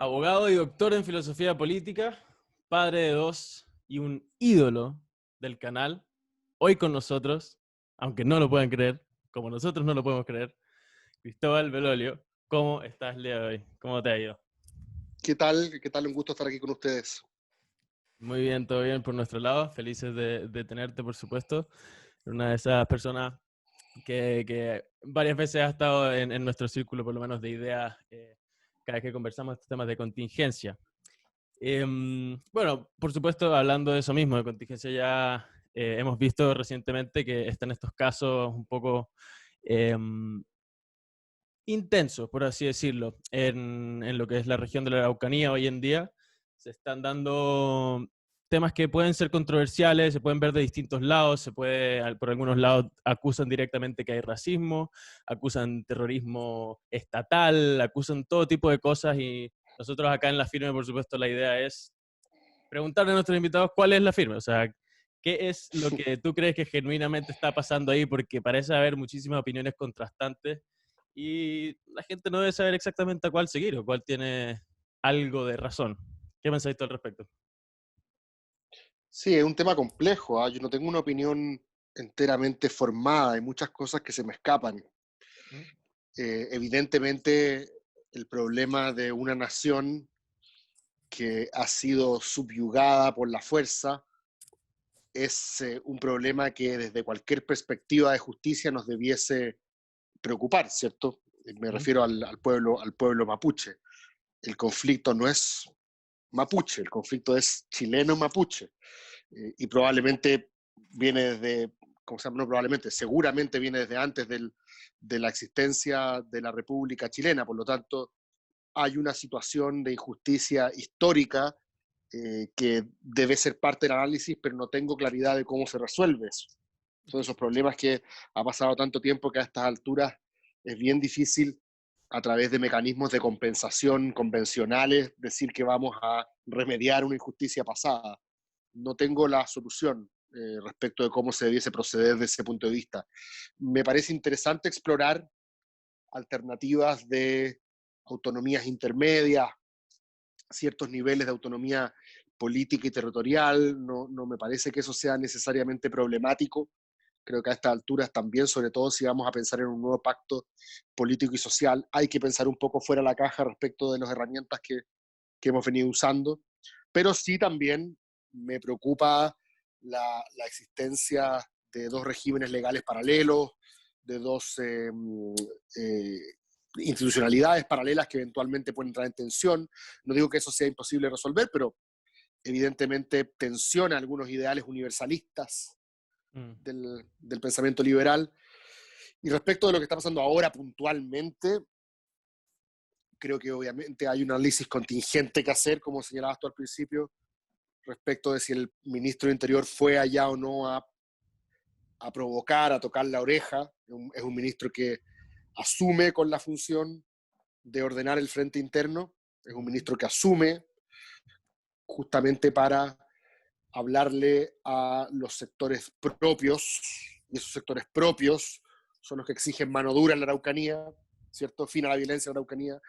Abogado y doctor en filosofía política, padre de dos y un ídolo del canal, hoy con nosotros, aunque no lo puedan creer, como nosotros no lo podemos creer, Cristóbal Belolio. ¿Cómo estás el día de hoy? ¿Cómo te ha ido? ¿Qué tal? ¿Qué tal? Un gusto estar aquí con ustedes. Muy bien, todo bien por nuestro lado. Felices de tenerte, por supuesto. Una de esas personas que varias veces ha estado en nuestro círculo, por lo menos de ideas, cada vez que conversamos estos temas de contingencia. Bueno, por supuesto, hablando de eso mismo, de contingencia, ya hemos visto recientemente que están estos casos un poco intensos, por así decirlo, en lo que es la región de la Araucanía hoy en día. Se están dando temas que pueden ser controversiales, se pueden ver de distintos lados, por algunos lados acusan directamente que hay racismo, acusan terrorismo estatal, acusan todo tipo de cosas y nosotros acá en La Firme, por supuesto, la idea es preguntarle a nuestros invitados cuál es La Firme, o sea, qué es lo que tú crees que genuinamente está pasando ahí, porque parece haber muchísimas opiniones contrastantes y la gente no debe saber exactamente a cuál seguir o cuál tiene algo de razón. ¿Qué pensáis tú al respecto? Sí, es un tema complejo, ¿ah? Yo no tengo una opinión enteramente formada, hay muchas cosas que se me escapan. ¿Mm? Evidentemente, el problema de una nación que ha sido subyugada por la fuerza es un problema que desde cualquier perspectiva de justicia nos debiese preocupar, ¿cierto? Me ¿Mm? refiero al pueblo mapuche. El conflicto no es mapuche, el conflicto es chileno-mapuche. Y probablemente viene desde, ¿cómo se llama? No probablemente, seguramente viene desde antes de la existencia de la República Chilena. Por lo tanto, hay una situación de injusticia histórica que debe ser parte del análisis, pero no tengo claridad de cómo se resuelve eso. Son esos problemas que ha pasado tanto tiempo que a estas alturas es bien difícil a través de mecanismos de compensación convencionales decir que vamos a remediar una injusticia pasada. No tengo la solución respecto de cómo se debiese proceder desde ese punto de vista. Me parece interesante explorar alternativas de autonomías intermedias, ciertos niveles de autonomía política y territorial. No me parece que eso sea necesariamente problemático. Creo que a estas alturas también, sobre todo si vamos a pensar en un nuevo pacto político y social, hay que pensar un poco fuera de la caja respecto de las herramientas que hemos venido usando. Pero sí también me preocupa la existencia de dos regímenes legales paralelos, de dos eh, institucionalidades paralelas que eventualmente pueden entrar en tensión. No digo que eso sea imposible de resolver, pero evidentemente tensiona algunos ideales universalistas Mm. del pensamiento liberal. Y respecto de lo que está pasando ahora puntualmente, creo que obviamente hay un análisis contingente que hacer, como señalabas tú al principio, respecto de si el ministro de Interior fue allá o no a provocar, a tocar la oreja. Es un ministro que asume con la función de ordenar el frente interno, es un Mm. ministro que asume justamente para hablarle a los sectores propios, y esos sectores propios son los que exigen mano dura en la Araucanía, ¿cierto? Fin a la violencia en la Araucanía.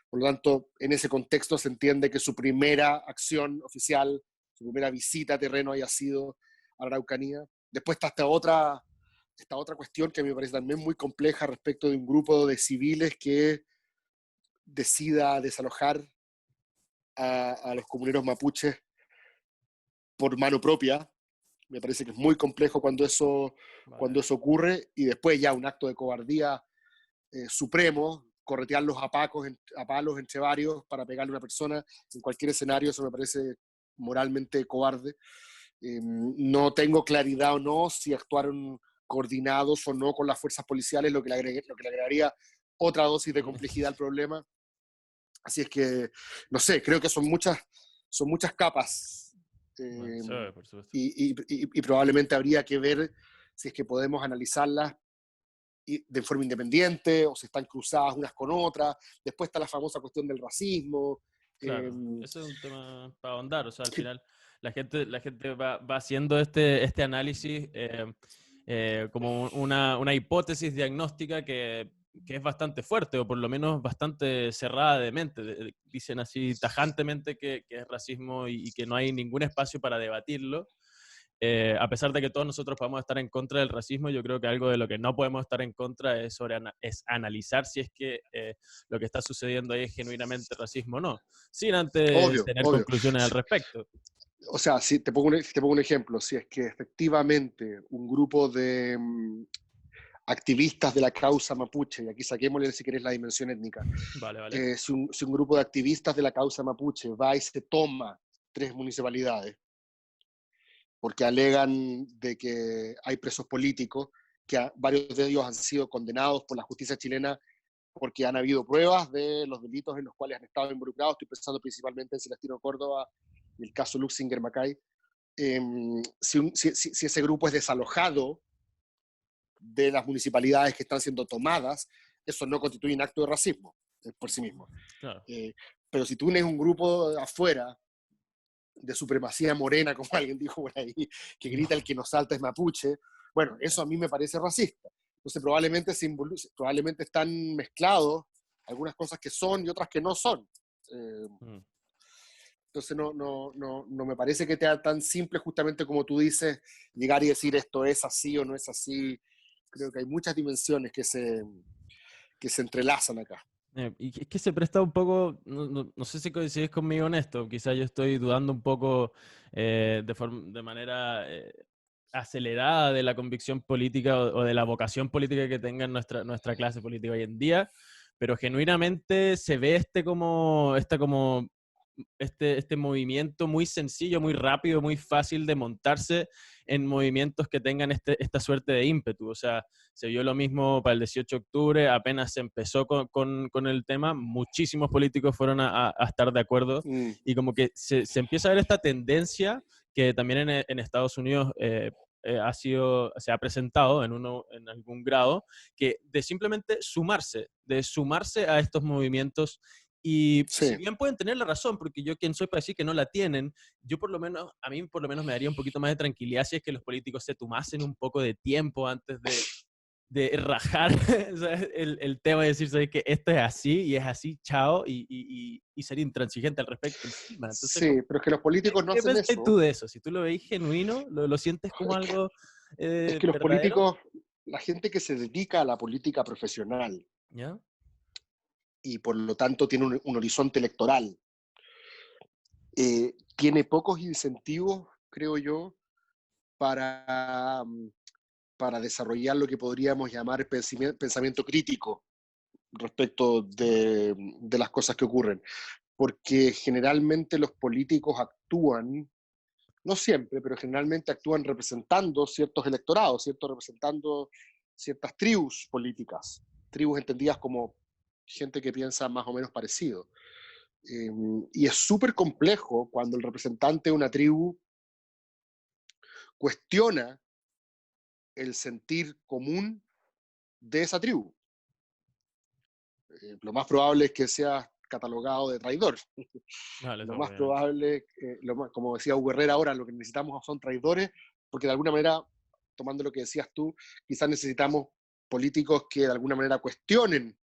Por lo tanto, en ese contexto se entiende que su primera acción oficial, su primera visita a terreno haya sido a la Araucanía. Después está esta otra cuestión que a mí me parece también muy compleja respecto de un grupo de civiles que decida desalojar a los comuneros mapuches por mano propia. Me parece que es muy complejo Vale. cuando eso ocurre y después ya un acto de cobardía supremo, corretearlos a palos entre varios para pegarle a una persona en cualquier escenario, eso me parece moralmente cobarde. No tengo claridad o no si actuaron coordinados o no con las fuerzas policiales, lo que le agregaría otra dosis de Mm. complejidad al problema. Así es que, no sé, creo que son muchas capas Bueno, eh, sí, por supuesto. y probablemente habría que ver si es que podemos analizarlas de forma independiente o si están cruzadas unas con otras. Después está la famosa cuestión del racismo. Eh, Claro, ese es un tema para ahondar, o sea, al final la gente va haciendo este análisis como una hipótesis diagnóstica que que es bastante fuerte, o por lo menos bastante cerrada de mente. Dicen así tajantemente que es racismo y que no hay ningún espacio para debatirlo. A pesar de que todos nosotros podemos estar en contra del racismo, yo creo que algo de lo que no podemos estar en contra es analizar si es que lo que está sucediendo ahí es genuinamente racismo o no, sin antes Obvio, tener obvio. conclusiones al respecto. O sea, si te pongo un ejemplo, si es que efectivamente un grupo de activistas de la causa mapuche, y aquí saquémosle si querés la dimensión étnica, Vale, vale. si un grupo de activistas de la causa mapuche va y se toma 3 municipalidades, porque alegan de que hay presos políticos, varios de ellos han sido condenados por la justicia chilena porque han habido pruebas de los delitos en los cuales han estado involucrados. Estoy pensando principalmente en Celestino Córdoba y el caso Luxinger Macay. Si ese grupo es desalojado de las municipalidades que están siendo tomadas, eso no constituye un acto de racismo por sí mismo. Claro. Pero si tú tienes un grupo afuera de supremacía morena, como alguien dijo por ahí, que grita el que nos salta es mapuche, bueno, eso a mí me parece racista. Entonces probablemente están mezclados algunas cosas que son y otras que no son. Entonces no me parece que sea tan simple justamente como tú dices, llegar y decir esto es así o no es así. Creo que hay muchas dimensiones que se entrelazan acá. Y es que se presta un poco, no sé si coincides conmigo en esto, quizás yo estoy dudando un poco de manera acelerada de la convicción política o de la vocación política que tenga nuestra clase política hoy en día, pero genuinamente se ve este movimiento muy sencillo, muy rápido, muy fácil de montarse en movimientos que tengan esta suerte de ímpetu. O sea, se vio lo mismo para el 18 de octubre, apenas se empezó con el tema, muchísimos políticos fueron a estar de acuerdo y como que se empieza a ver esta tendencia que también en Estados Unidos se ha presentado en algún grado, que de simplemente de sumarse a estos movimientos. Y si Sí. bien pueden tener la razón, porque yo quien soy para decir que no la tienen, a mí por lo menos me daría un poquito más de tranquilidad si es que los políticos se tomasen un poco de tiempo antes de rajar ¿sabes? El tema de decir, ¿sabes? Que esto es así y es así, chao, y ser intransigente al respecto encima. Entonces, Sí, pero es que los políticos no ¿qué hacen pensás tú eso. de eso? Si tú lo veis genuino, lo sientes como Es que, algo es que los verdadero, políticos, la gente que se dedica a la política profesional ¿ya? y por lo tanto tiene un horizonte electoral, tiene pocos incentivos, creo yo, para, para desarrollar lo que podríamos llamar pensamiento crítico respecto de las cosas que ocurren. Porque generalmente los políticos actúan, no siempre, pero generalmente actúan representando ciertos electorados, ¿cierto? Representando ciertas tribus políticas, tribus entendidas como gente que piensa más o menos parecido. Y es súper complejo cuando el representante de una tribu cuestiona el sentir común de esa tribu. Lo más probable es que sea catalogado de traidor. Vale, Lo eso, más obviamente. probable, como decía Hugo Herrera ahora, lo que necesitamos son traidores, porque de alguna manera, tomando lo que decías tú, quizás necesitamos políticos que de alguna manera cuestionen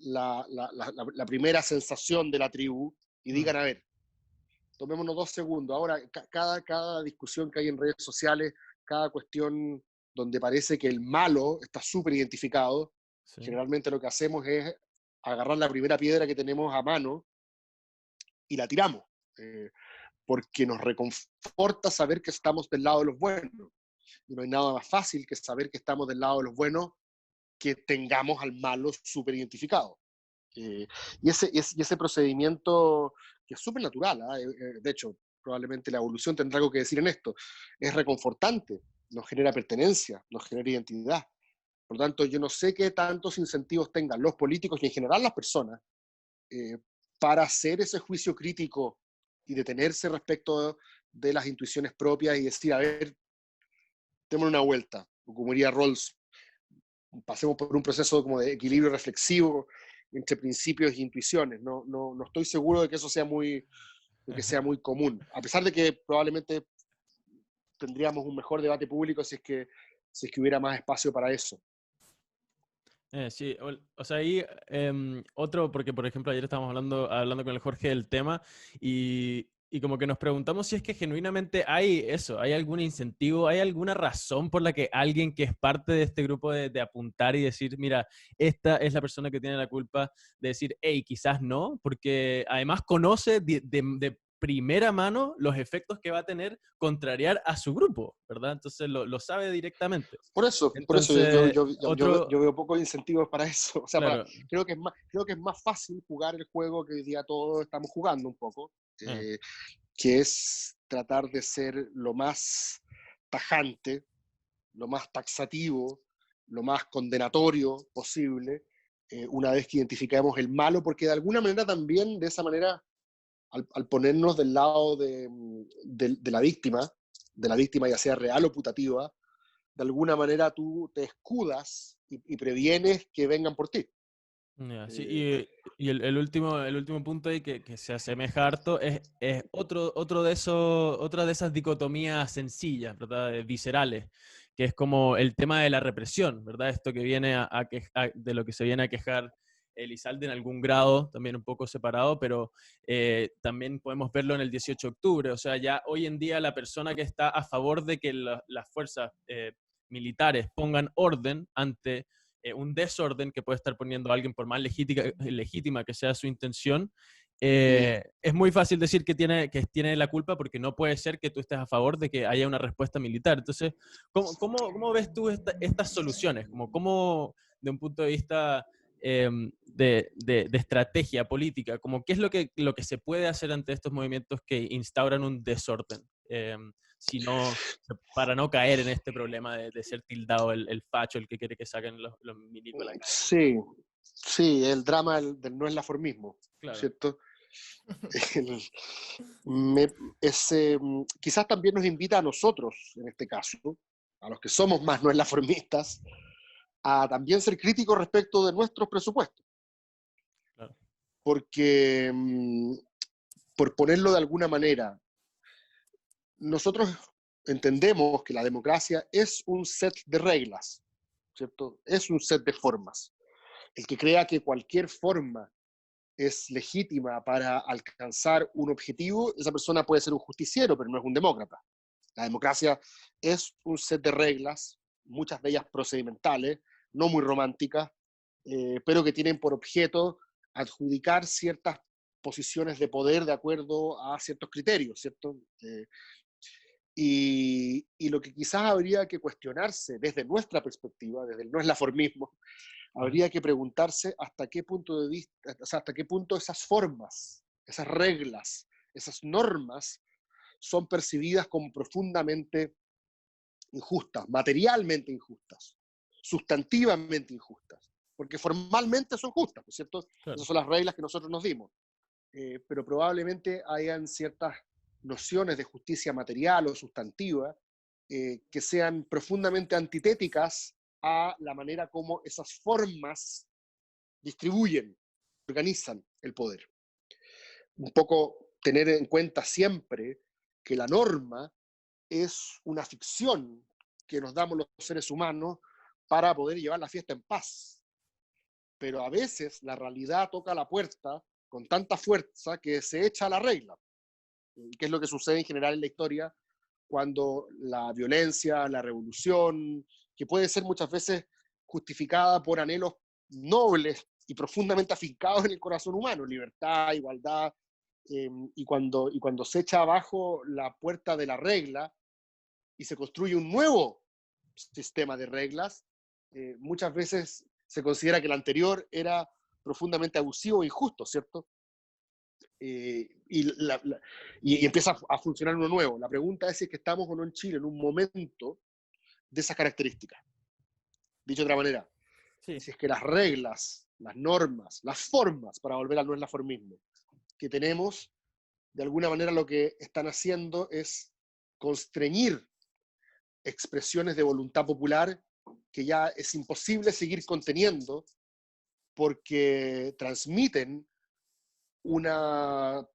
la primera sensación de la tribu y digan, a ver, tomémonos 2 segundos. Ahora, cada discusión que hay en redes sociales, cada cuestión donde parece que el malo está súper identificado, Sí. generalmente lo que hacemos es agarrar la primera piedra que tenemos a mano y la tiramos, porque nos reconforta saber que estamos del lado de los buenos. Y no hay nada más fácil que saber que estamos del lado de los buenos que tengamos al malo súper identificado. Y ese procedimiento, que es súper natural, de hecho, probablemente la evolución tendrá algo que decir en esto, es reconfortante, nos genera pertenencia, nos genera identidad. Por lo tanto, yo no sé qué tantos incentivos tengan los políticos y en general las personas eh, para hacer ese juicio crítico y detenerse respecto de las intuiciones propias y decir, a ver, démosle una vuelta, como diría Rawls, pasemos por un proceso como de equilibrio reflexivo entre principios e intuiciones. No estoy seguro de que eso sea muy común, a pesar de que probablemente tendríamos un mejor debate público si es que hubiera más espacio para eso. Sí, o sea, ahí otro, porque por ejemplo ayer estábamos hablando con el Jorge del tema y como que nos preguntamos si es que genuinamente hay eso, hay algún incentivo, hay alguna razón por la que alguien que es parte de este grupo de apuntar y decir, mira, esta es la persona que tiene la culpa de decir, hey, quizás no, porque además conoce de primera mano los efectos que va a tener contrariar a su grupo, ¿verdad? Entonces lo sabe directamente. Por eso Entonces, otro, yo veo pocos incentivos para eso. O sea, claro. creo que es más fácil jugar el juego que hoy día todos estamos jugando un poco, Eh, que es tratar de ser lo más tajante, lo más taxativo, lo más condenatorio posible, una vez que identificamos el malo, porque de alguna manera también, de esa manera, al ponernos del lado de la víctima ya sea real o putativa, de alguna manera tú te escudas y previenes que vengan por ti. ya, sí, Eh, y el último punto ahí que se asemeja harto es otro de esos, otra de esas dicotomías sencillas, ¿verdad? Viscerales, que es como el tema de la represión, ¿verdad? Esto que viene de lo que se viene a quejar Elizalde en algún grado, también un poco separado, pero también podemos verlo en el 18 de octubre. O sea, ya hoy en día la persona que está a favor de que las fuerzas militares pongan orden ante un desorden que puede estar poniendo a alguien por más legítima que sea su intención, mm, es muy fácil decir que tiene la culpa porque no puede ser que tú estés a favor de que haya una respuesta militar. Entonces, ¿cómo ves tú estas soluciones? ¿Cómo, de un punto de vista de estrategia política, qué es lo que se puede hacer ante estos movimientos que instauran un desorden? Sino para no caer en este problema de ser tildado el facho, el que quiere que saquen los milicos a la calle. sí, sí, el drama del no eslaformismo, Claro. ¿cierto? El- quizás también nos invita a nosotros, en este caso, a los que somos más no eslaformistas, a también ser críticos respecto de nuestros presupuestos, Claro. porque, por ponerlo de alguna manera, nosotros entendemos que la democracia es un set de reglas, ¿cierto? Es un set de formas. El que crea que cualquier forma es legítima para alcanzar un objetivo, esa persona puede ser un justiciero, pero no es un demócrata. La democracia es un set de reglas, muchas de ellas procedimentales, no muy románticas, pero que tienen por objeto adjudicar ciertas posiciones de poder de acuerdo a ciertos criterios, ¿cierto? Y lo que quizás habría que cuestionarse desde nuestra perspectiva, desde el no eslaformismo, Ujú. habría que preguntarse hasta qué punto de vista, o sea, hasta qué punto esas formas, esas reglas, esas normas son percibidas como profundamente injustas, materialmente injustas, sustantivamente injustas, porque formalmente son justas, ¿no es cierto? Claro. Esas son las reglas que nosotros nos dimos, pero probablemente hayan ciertas nociones de justicia material o sustantiva que sean profundamente antitéticas a la manera como esas formas distribuyen, organizan el poder. Un poco tener en cuenta siempre que la norma es una ficción que nos damos los seres humanos para poder llevar la fiesta en paz. Pero a veces la realidad toca la puerta con tanta fuerza que se echa la regla, que es lo que sucede en general en la historia cuando la violencia, la revolución, que puede ser muchas veces justificada por anhelos nobles y profundamente afincados en el corazón humano, libertad, igualdad, y cuando se echa abajo la puerta de la regla y se construye un nuevo sistema de reglas, muchas veces se considera que el anterior era profundamente abusivo e injusto, ¿cierto? Y empieza a funcionar uno nuevo. La pregunta es si es que estamos o no en Chile en un momento de esas características. Dicho de otra manera, Sí. si es que las reglas, las normas, las formas, para volver al no eslaformismo, que tenemos, de alguna manera lo que están haciendo es constreñir expresiones de voluntad popular que ya es imposible seguir conteniendo porque transmiten una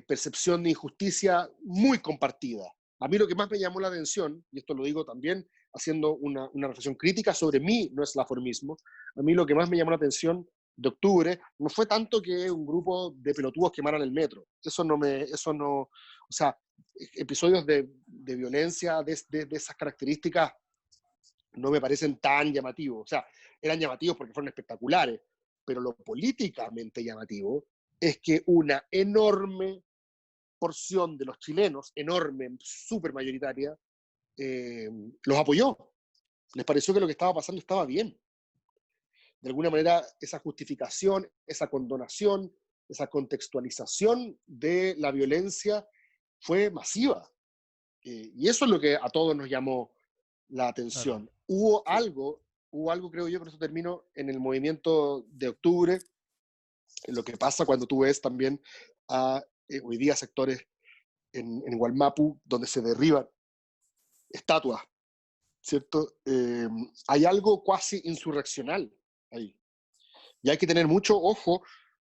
percepción de injusticia muy compartida. A mí lo que más me llamó la atención, y esto lo digo también haciendo una reflexión crítica sobre mí, no es laformismo. A mí lo que más me llamó la atención de octubre no fue tanto que un grupo de pelotudos quemaran el metro. O sea, episodios de violencia de esas características no me parecen tan llamativos. O sea, eran llamativos porque fueron espectaculares, pero lo políticamente llamativo es que una enorme porción de los chilenos, enorme, súper mayoritaria, los apoyó. Les pareció que lo que estaba pasando estaba bien. De alguna manera, esa justificación, esa condonación, esa contextualización de la violencia fue masiva. Y eso es lo que a todos nos llamó la Claro. atención. Sí. Hubo algo, creo yo, con eso termino, en el movimiento de octubre, en lo que pasa cuando tú ves también a hoy día sectores en Gualmapu donde se derriban estatuas, ¿cierto? Hay algo cuasi insurreccional ahí. Y hay que tener mucho ojo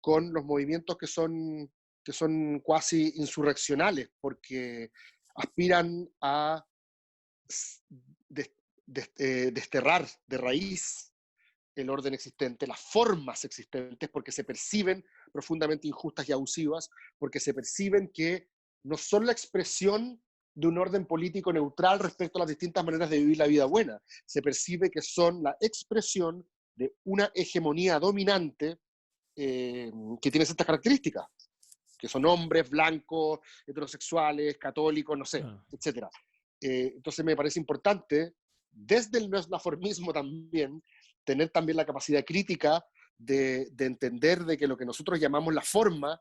con los movimientos que son cuasi insurreccionales, porque aspiran a desterrar de raíz el orden existente, las formas existentes, porque se perciben profundamente injustas y abusivas, porque se perciben que no son la expresión de un orden político neutral respecto a las distintas maneras de vivir la vida buena. Se percibe que son la expresión de una hegemonía dominante que tiene ciertas características, que son hombres, blancos, heterosexuales, católicos, no sé, Ah, etc. Entonces me parece importante, desde el neoslaformismo también, tener también la capacidad crítica de entender de que lo que nosotros llamamos la forma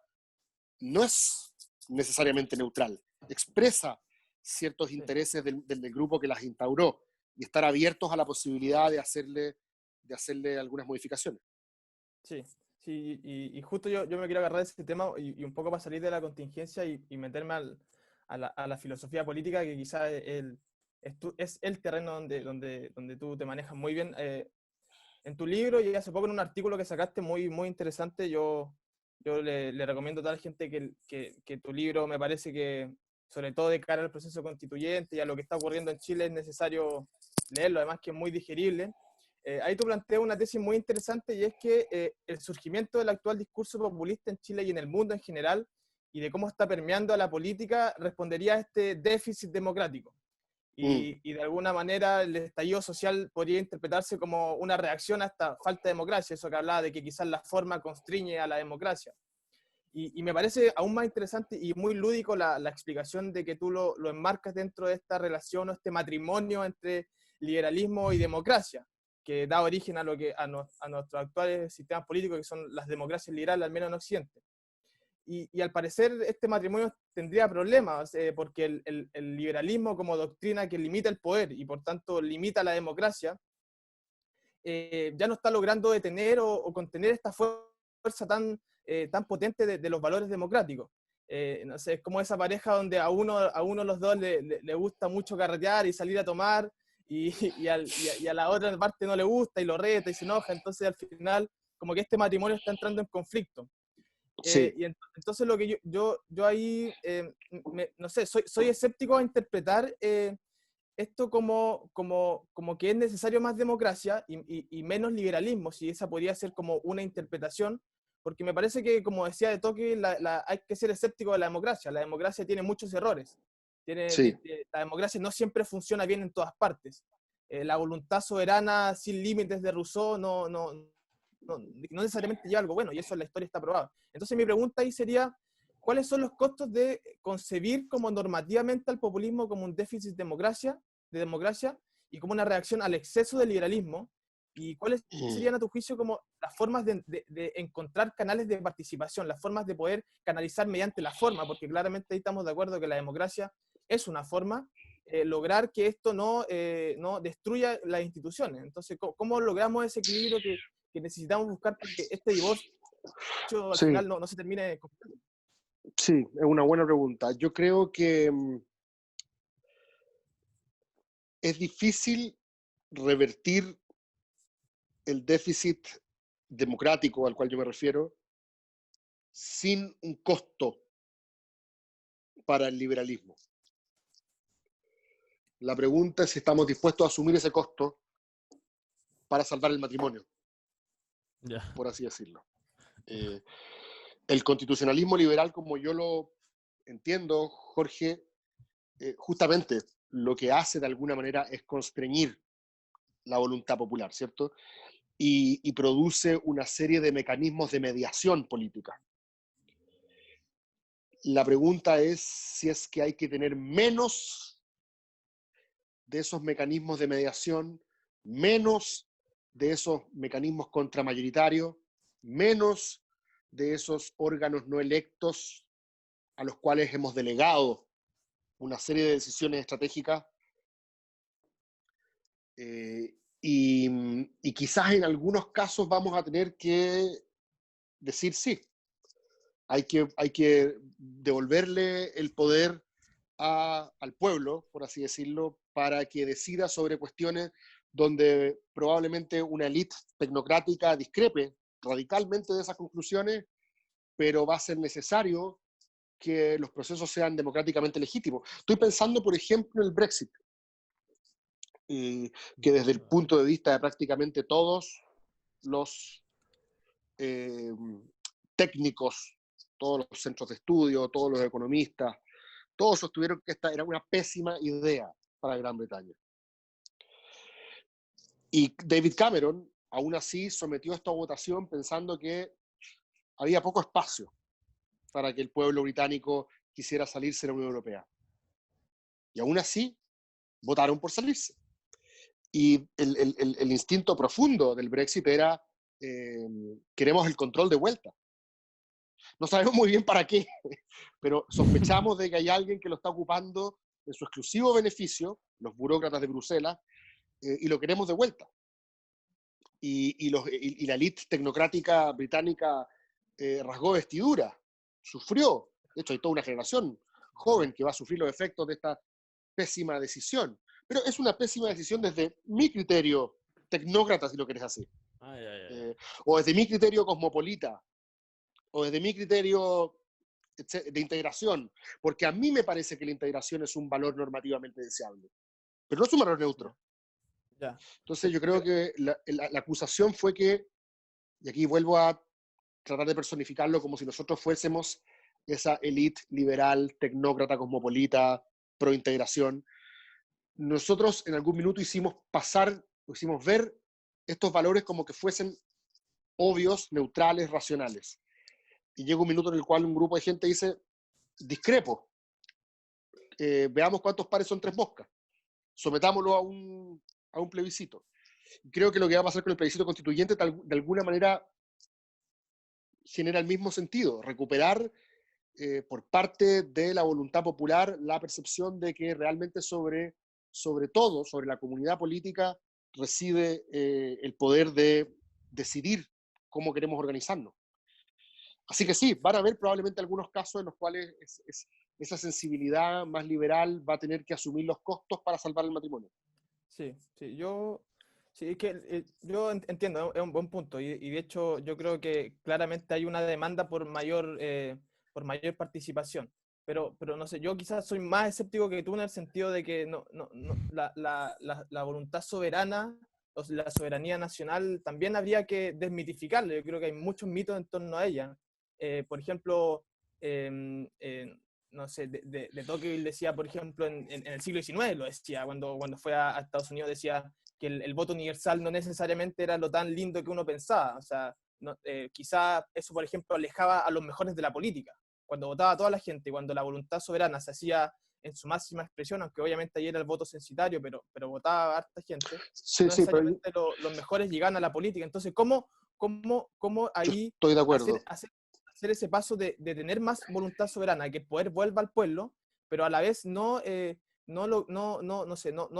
no es necesariamente neutral, expresa ciertos sí. intereses del grupo que las instauró y estar abiertos a la posibilidad de hacerle algunas modificaciones. Sí, sí, y justo yo me quiero agarrar de ese tema y un poco para salir de la contingencia y meterme a la filosofía política, que quizás es el terreno donde tú te manejas muy bien. En tu libro y hace poco en un artículo que sacaste muy interesante, yo le recomiendo a toda la gente que tu libro me parece que, sobre todo de cara al proceso constituyente y a lo que está ocurriendo en Chile, es necesario leerlo, además que es muy digerible. Ahí tú planteas una tesis muy interesante y es que el surgimiento del actual discurso populista en Chile y en el mundo en general y de cómo está permeando a la política respondería a este déficit democrático. Mm, Y de alguna manera el estallido social podría interpretarse como una reacción a esta falta de democracia, eso que hablaba de que quizás la forma constriñe a la democracia. Y me parece aún más interesante y muy lúdico la explicación de que tú lo enmarcas dentro de esta relación o este matrimonio entre liberalismo y democracia, que da origen a, a nuestros actuales sistemas políticos, que son las democracias liberales, al menos en Occidente. Y al parecer este matrimonio tendría problemas, porque el liberalismo como doctrina que limita el poder y por tanto limita la democracia, ya no está logrando detener o contener esta fuerza tan potente de los valores democráticos. No sé, es como esa pareja donde a uno de los dos le gusta mucho carretear y salir a tomar, y a la otra parte no le gusta y lo reta y se enoja, entonces al final como que este matrimonio está entrando en conflicto. sí, Entonces lo que yo ahí, no sé, soy escéptico a interpretar esto como que es necesario más democracia y menos liberalismo, si esa podría ser como una interpretación, porque me parece que, como decía de Toque, hay que ser escéptico de la democracia. La democracia tiene muchos errores. sí, La democracia no siempre funciona bien en todas partes. La voluntad soberana sin límites de Rousseau no necesariamente lleva algo bueno, y eso en la historia está probado. Entonces mi pregunta ahí sería, ¿cuáles son los costos de concebir como normativamente al populismo como un déficit de democracia y como una reacción al exceso del liberalismo? ¿Y cuáles mm, serían a tu juicio como las formas de encontrar canales de participación, las formas de poder canalizar mediante la forma? Porque claramente ahí estamos de acuerdo que la democracia es una forma, lograr que esto no destruya las instituciones. Entonces, ¿cómo logramos ese equilibrio que necesitamos buscar para que este divorcio al sí, final no se termine completando? sí, es una buena pregunta. Yo creo que es difícil revertir el déficit democrático al cual yo me refiero sin un costo para el liberalismo. La pregunta es si estamos dispuestos a asumir ese costo para salvar el matrimonio, Ya. por así decirlo. El constitucionalismo liberal, como yo lo entiendo, Jorge, justamente lo que hace de alguna manera es constreñir la voluntad popular, ¿cierto? Y produce una serie de mecanismos de mediación política. La pregunta es si es que hay que tener menos de esos mecanismos de mediación, menos de esos mecanismos contramayoritarios, menos de esos órganos no electos a los cuales hemos delegado una serie de decisiones estratégicas, y quizás en algunos casos vamos a tener que decir sí. Hay que devolverle el poder al pueblo, por así decirlo, para que decida sobre cuestiones donde probablemente una élite tecnocrática discrepe radicalmente de esas conclusiones, pero va a ser necesario que los procesos sean democráticamente legítimos. Estoy pensando, por ejemplo, en el Brexit, que desde el punto de vista de prácticamente todos los técnicos, todos los centros de estudio, todos los economistas, todos sostuvieron que esta era una pésima idea para Gran Bretaña. Y David Cameron, aún así, sometió esta votación pensando que había poco espacio para que el pueblo británico quisiera salirse de la Unión Europea. Y aún así, votaron por salirse. Y el instinto profundo del Brexit era, queremos el control de vuelta. No sabemos muy bien para qué, pero sospechamos de que hay alguien que lo está ocupando en su exclusivo beneficio, los burócratas de Bruselas, y lo queremos de vuelta. Y la élite tecnocrática británica rasgó vestidura, sufrió. De hecho, hay toda una generación joven que va a sufrir los efectos de esta pésima decisión. Pero es una pésima decisión desde mi criterio tecnócrata, si lo querés así. O desde mi criterio cosmopolita, o desde mi criterio de integración, porque a mí me parece que la integración es un valor normativamente deseable, pero no es un valor neutro. Ya. Entonces yo creo que la acusación fue que, y aquí vuelvo a tratar de personificarlo como si nosotros fuésemos esa élite liberal, tecnócrata, cosmopolita, pro integración, nosotros en algún minuto hicimos ver estos valores como que fuesen obvios, neutrales, racionales. Y llega un minuto en el cual un grupo de gente dice, discrepo, veamos cuántos pares son tres moscas, sometámoslo a un plebiscito. Creo que lo que va a pasar con el plebiscito constituyente de alguna manera genera el mismo sentido, recuperar por parte de la voluntad popular la percepción de que realmente sobre todo, sobre la comunidad política, reside el poder de decidir cómo queremos organizarnos. Así que sí, van a haber probablemente algunos casos en los cuales esa sensibilidad más liberal va a tener que asumir los costos para salvar el matrimonio. Sí, es que yo entiendo, es un buen punto, y de hecho yo creo que claramente hay una demanda por mayor participación, pero no sé, yo quizás soy más escéptico que tú en el sentido de que la voluntad soberana, o sea, la soberanía nacional también habría que desmitificarla. Yo creo que hay muchos mitos en torno a ella. Por ejemplo, no sé, de Tocqueville decía, por ejemplo, en el siglo XIX lo decía, cuando fue a Estados Unidos, decía que el voto universal no necesariamente era lo tan lindo que uno pensaba. O sea, quizá eso, por ejemplo, alejaba a los mejores de la política. Cuando votaba toda la gente, cuando la voluntad soberana se hacía en su máxima expresión, aunque obviamente ahí era el voto censitario, pero votaba harta gente, Sí, no sí, necesariamente los mejores llegan a la política. Entonces, ¿cómo ahí estoy de acuerdo. hacer ese paso de tener más voluntad soberana, que el poder vuelva al pueblo, pero a la vez no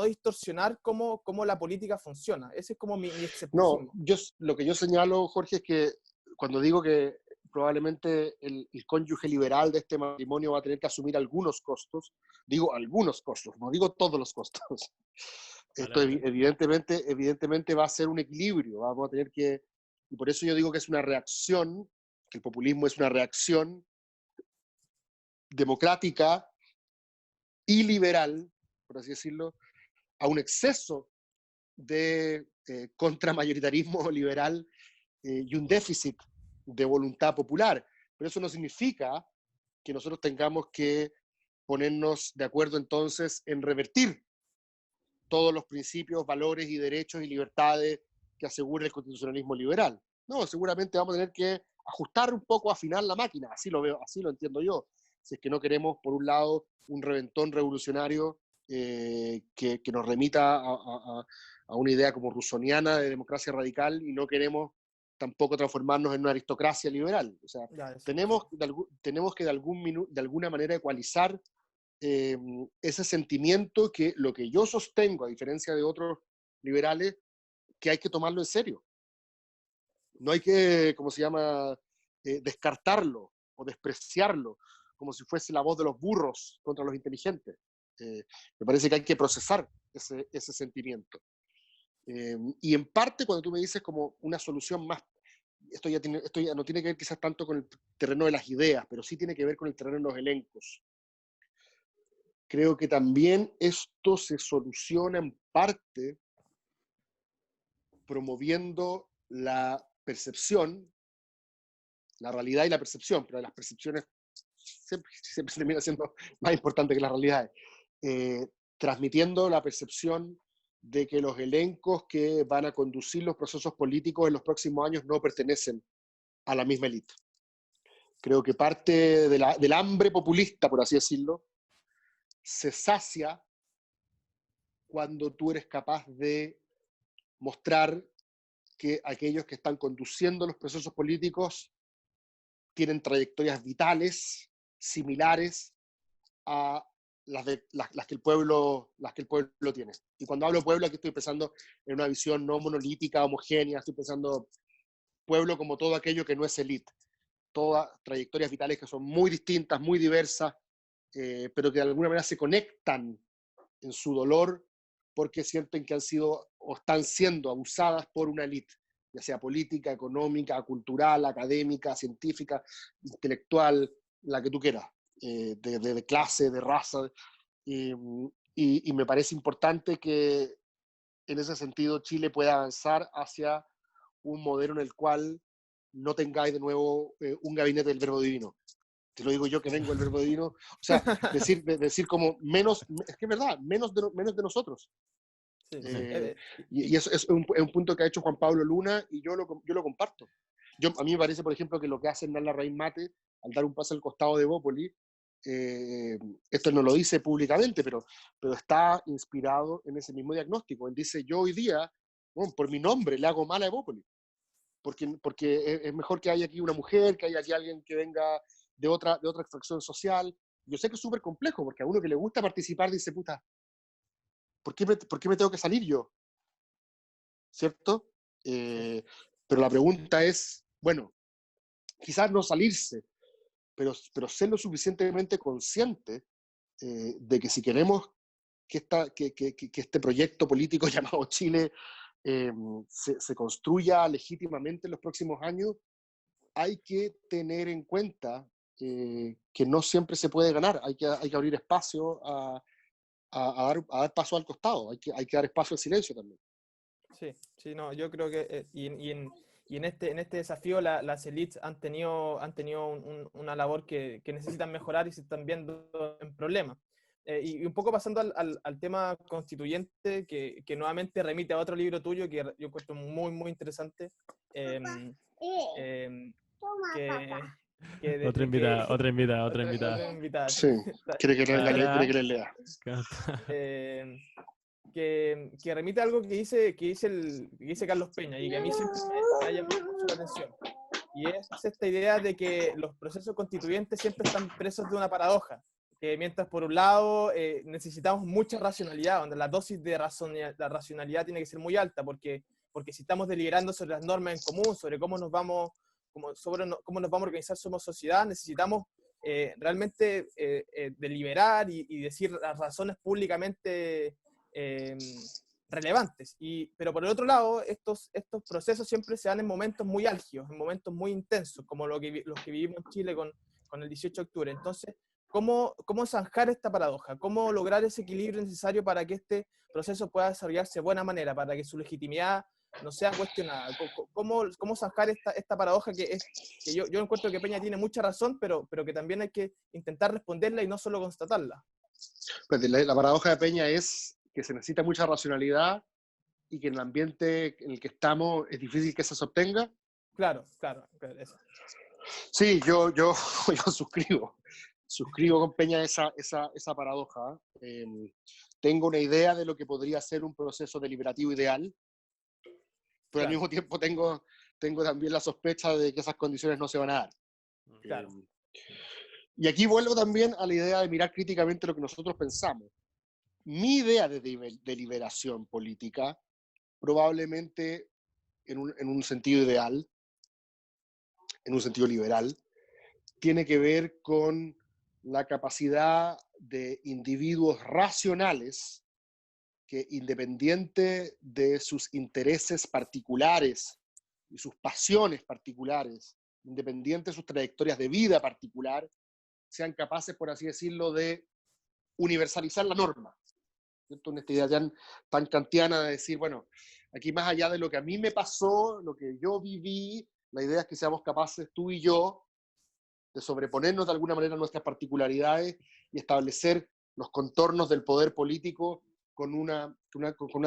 distorsionar cómo la política funciona? Ese es como mi No, escepticismo. lo que yo señalo, Jorge, es que cuando digo que probablemente el cónyuge liberal de este matrimonio va a tener que asumir algunos costos, digo algunos costos, no digo todos los costos. Esto evidentemente va a ser un equilibrio, vamos a tener que, y por eso yo digo que es una reacción, que el populismo es una reacción democrática y liberal, por así decirlo, a un exceso de contramayoritarismo liberal y un déficit de voluntad popular. Pero eso no significa que nosotros tengamos que ponernos de acuerdo entonces en revertir todos los principios, valores y derechos y libertades que asegura el constitucionalismo liberal. No, seguramente vamos a tener que ajustar un poco, afinar la máquina, así lo veo, así lo entiendo yo. Si es que no queremos, por un lado, un reventón revolucionario que nos remita a una idea como rusoniana de democracia radical, y no queremos tampoco transformarnos en una aristocracia liberal. O sea, tenemos que de alguna manera ecualizar ese sentimiento, que lo que yo sostengo, a diferencia de otros liberales, que hay que tomarlo en serio. No hay que, ¿cómo se llama?, descartarlo o despreciarlo como si fuese la voz de los burros contra los inteligentes. Me parece que hay que procesar ese sentimiento. Y en parte, cuando tú me dices como una solución más, esto ya no tiene que ver quizás tanto con el terreno de las ideas, pero sí tiene que ver con el terreno de los elencos. Creo que también esto se soluciona en parte promoviendo la percepción, la realidad y la percepción, pero las percepciones siempre terminan siendo más importantes que las realidades. Transmitiendo la percepción de que los elencos que van a conducir los procesos políticos en los próximos años no pertenecen a la misma élite. Creo que parte del hambre populista, por así decirlo, se sacia cuando tú eres capaz de mostrar que aquellos que están conduciendo los procesos políticos tienen trayectorias vitales similares a las que el pueblo tiene. Y cuando hablo pueblo, aquí estoy pensando en una visión no monolítica, homogénea, estoy pensando pueblo como todo aquello que no es élite. Todas trayectorias vitales que son muy distintas, muy diversas, pero que de alguna manera se conectan en su dolor porque sienten que han sido o están siendo abusadas por una élite, ya sea política, económica, cultural, académica, científica, intelectual, la que tú quieras, de clase, de raza. Y me parece importante que en ese sentido Chile pueda avanzar hacia un modelo en el cual no tengáis de nuevo un gabinete del verbo divino. Te lo digo yo que vengo del verbo divino. O sea, decir como menos, es que es verdad, menos de nosotros. Sí, y eso es un punto que ha hecho Juan Pablo Luna, y yo lo comparto. A mí me parece, por ejemplo, que lo que hace Hernán Larraín Mate al dar un paso al costado de Bópoli, esto no lo dice públicamente, pero está inspirado en ese mismo diagnóstico. Él dice: yo hoy día, bueno, por mi nombre, le hago mal a Bópoli, porque es mejor que haya aquí una mujer, que haya aquí alguien que venga de otra extracción social. Yo sé que es súper complejo, porque a uno que le gusta participar dice: puta, ¿por qué me tengo que salir yo? ¿Cierto? Pero la pregunta es, bueno, quizás no salirse, pero ser lo suficientemente consciente de que si queremos que este proyecto político llamado Chile se construya legítimamente en los próximos años, hay que tener en cuenta que no siempre se puede ganar. Hay que abrir espacio a dar paso al costado. Hay que dar espacio al silencio también. Sí, no, yo creo que, y en este desafío las élites han tenido una labor que necesitan mejorar y se están viendo en problemas. Y un poco pasando al tema constituyente, que nuevamente remite a otro libro tuyo que yo encuentro muy, muy interesante. Otra invitada. Sí, quiere que le lea. Que remite a algo que dice Carlos Peña y que a mí siempre me ha llamado mucho la atención. Y es esta idea de que los procesos constituyentes siempre están presos de una paradoja. Que mientras por un lado necesitamos mucha racionalidad, donde la dosis de la racionalidad tiene que ser muy alta, porque si estamos deliberando sobre las normas en común, sobre cómo nos vamos a organizar como sociedad, necesitamos realmente deliberar y decir las razones públicamente relevantes. Pero por el otro lado, estos procesos siempre se dan en momentos muy álgidos, en momentos muy intensos, como los que vivimos en Chile con el 18 de octubre. Entonces, ¿Cómo zanjar esta paradoja? ¿Cómo lograr ese equilibrio necesario para que este proceso pueda desarrollarse de buena manera, para que su legitimidad no sea cuestionada? ¿Cómo zanjar esta paradoja que yo encuentro que Peña tiene mucha razón, pero que también hay que intentar responderla y no solo constatarla? Pues la paradoja de Peña es que se necesita mucha racionalidad y que en el ambiente en el que estamos es difícil que eso se obtenga. Claro, eso. Sí, yo suscribo con Peña esa paradoja. Tengo una idea de lo que podría ser un proceso deliberativo ideal, pero al mismo tiempo tengo también la sospecha de que esas condiciones no se van a dar. Claro. Y aquí vuelvo también a la idea de mirar críticamente lo que nosotros pensamos. Mi idea de deliberación política, probablemente en un sentido ideal, en un sentido liberal, tiene que ver con la capacidad de individuos racionales que, independiente de sus intereses particulares y sus pasiones particulares, independiente de sus trayectorias de vida particular, sean capaces, por así decirlo, de universalizar la norma. ¿Cierto? En esta idea tan kantiana de decir, bueno, aquí más allá de lo que a mí me pasó, lo que yo viví, la idea es que seamos capaces, tú y yo, de sobreponernos de alguna manera a nuestras particularidades y establecer los contornos del poder político con una